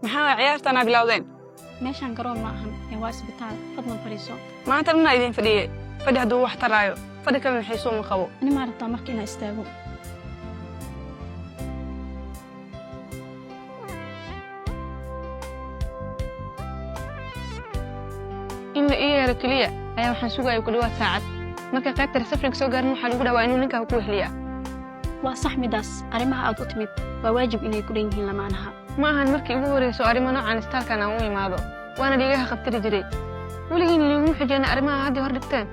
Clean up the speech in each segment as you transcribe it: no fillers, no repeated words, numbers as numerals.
maxaa ciyaartana bilowdeen meeshaan garoon ma ahan ee waa isbitaal fadlan fariiso maanta dhanna idin fadhiye fadhi hadduu wax taraayo fadhi kalena xiisuu ma qabo ani ma rabtaa marka inaan istaago in la ii yeero keliya ayaa waxaan sugaya ku dhawaad saacad marka qaybta receptionka soo gaarin waxaa lagu dhawaa inuu ninkaa ku wehliyaa waa sax midaas arrimaha aad u timid waa waajib inay ku dhan yihiin lamaanaha ma ahan markii ugu horeyso arrimo noocan istaalkan aan u imaado waana dhiigaha qabtiri jiray weligiin liiguma xijeenna arrimaha haddii hor dhigteen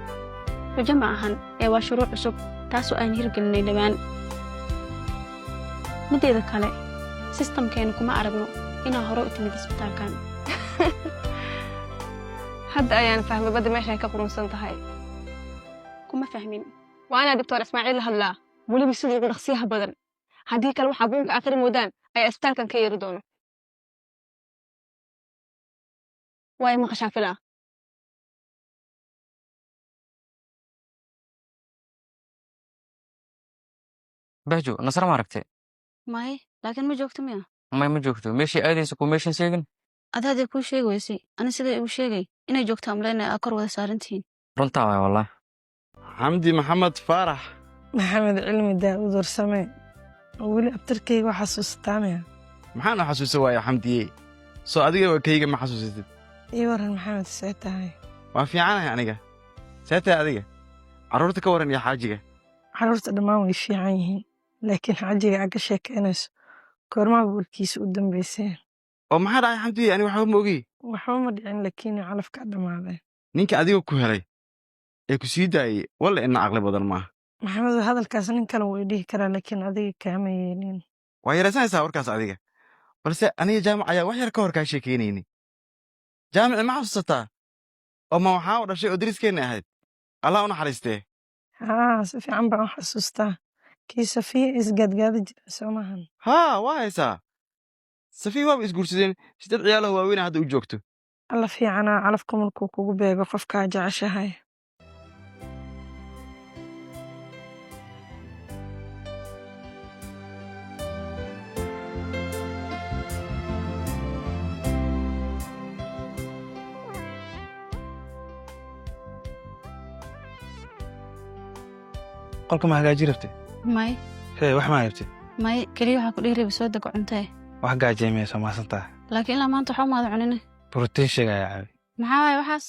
xujo ma ahan ee waa shuruuc cusub taasoo aan hirgelinay dhowaan mideeda kale sistamkeena kuma aragno inaa hore u timid isbitaalkan hadda ayaan fahmay badda meeshay ka qurunsan tahay kuma fahmin waa inaa doctor ismaaciil la hadlaa weliba sidii ugu dhaqsiyaha badan haddii kale waxaa buunka akhri moodaan ayaa isbitaalkan ka yeeri doono waa maqashaa filaa bahjo nasra ma aragtay maye laakiin ma joogto miya ma joogto meeshii aadaysa ku meeshan sheegin adaadee kuu sheegi weysay ani siday igu sheegay inay joogto amleynaya aa kor wada saarantihiin runtaa waay wallah xamdi maxamed faarax maxamed cilmi daa'uud warsame oo weli abtarkayga waa xasuusataa miya maxaan u xasuusa waaya xamdiye soo adiga waa kayga ma xasuusatid ii waran maxamed see tahay waa fiicanahay aniga see tahay adiga carruurta ka waran iyo xaajiga carruurta dhammaan way fiican yihiin laakiin xaajiga aad ka sheekaynayso goormaaba warkiisa u dambayseen oo maxaa dhacay xamdiye aniga waxba ma ogi waxba ma dhicin laakiin calafkaa dhammaadeen ninka adiga ku helay ee ku sii daayey walla ina caqli badan maaha maxamedow hadalkaas nin kale way dhihi karaa laakiin adiga kaama yeelin waa yaraysanaysaa warkaas adiga balse aniga jaamac ayaa wax yar ka hor kaa sheekaynayni jaamici ma xasuusataa oo ma waxaa u dhashay oo deriskeenna ahayd allah u naxariistee haa si fiican baan u xasuustaa kii safiya isgaadgaada jira soo maahan haa waa haysaa safiya waaba isguursadeen siddeed ciyaalaho waaweyna hadda u joogto alla fiicanaa calafka markuu kugu beego qofkaa jeceshahay qolka ma hagaaji rabtay maye wax ma hayabtay maye keliya waxaa ku dhihi raba soo dego cuntee wax gaajeemaya soo maasantaa laakiin ilaa maanta waxaa umaada cunine brotiin sheegaya caawi maxaa waaye waxaas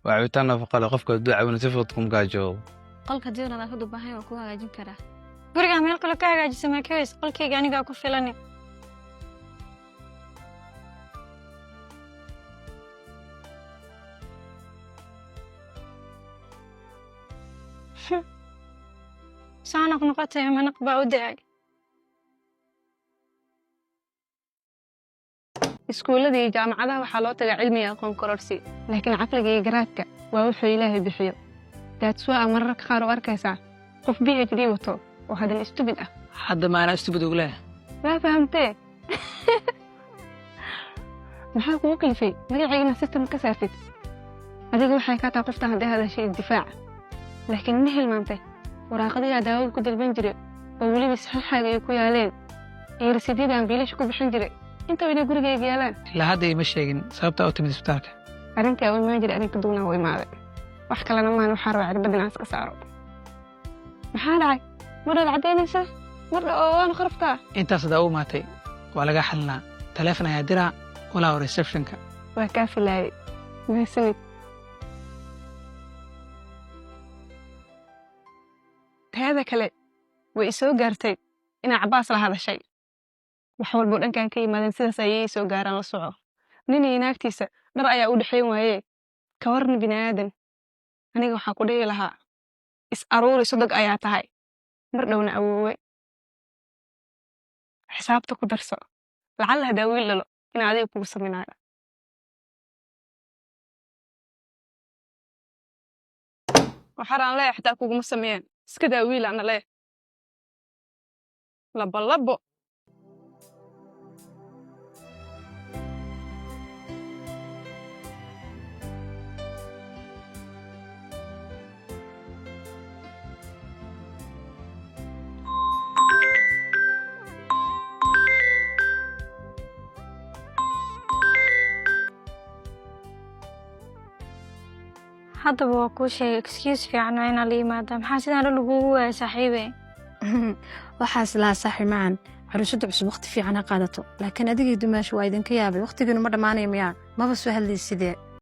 waa cabitaan nafaqo leh qofka hadduu caawina si fudud kuma gaajoobo qolka haddii nadaafad u baahan waa ku hagaajin karaa gurigaa meel kale ka hagaajisa ma ka weys qolkayga anigaa ku filani saanaq noqotay manaq baa u da'ay iskuullada iyo jaamacadaha waxaa loo tagaa cilmi iyo aqoon kororsi laakiin caqliga iyo garaadka waa wuxuu ilaahay bixiyo daadswaa aa mararka qaar u arkaysaa qof PhD wato oo haddana istubid ah hadda maanaa istubid ugu leeyahay waa fahamtee maxaa kugu kalifay magaciigana system ka saartid adiga waxay kaa tahay qoftan haddii hadashay difaaca laakiin ma hilmaantay waraaqadayaa daawada ku dalban jiray oo weliba saxiixaaga ay ku yaaleen iyo rasiidyada aan biilasha ku bixin jiray intaba inay gurigayga yaalaan ilaa hadda ima sheegin sababtaa u timid isbitaalka arrinkaa u imaan jiray arrin ka duwnaa u imaaday wax kalena maan waxaa rabaa cirbad inaan iska saaro maxaa dhacay mardhaad caddaynaysaa mardha oo waana qaraftaa intaas hadaa u imaatay waa laga xalinaa taleefon ayaa diraa walaa oo receptionka waa kaa filaayay mahadsanid taada kale way isoo gaartay inaa cabbaas la hadashay wax walboo dhankan ka yimaadeen sidaas ayay soo gaaraan la soco nin iyo naagtiisa dhar ayaa u dhexayn waayee ka warna bini'aadan aniga waxaa ku dhihi lahaa is aruuri sodog ayaa tahay mar dhowna awoowe xisaabta ku darso lacalla hadaa wiil dhalo inaa adiga kugu saminaayo waxaraan leeya xitaa kuguma sameeyeen iska daa wiil ana leeh labo haddaba waa kuu sheegay excuse fiican waa inaa la yimaada maxaa sidaan dhan lagugu waaya saaxiibe waxaas lahaa saaxiib macaan caruusadda cusub waqti fiican ha qaadato laakiin adigii dumaashu waa idinka yaabay waqtigiinu ma dhammaanaya miyaa maba soo hadlaysa sidee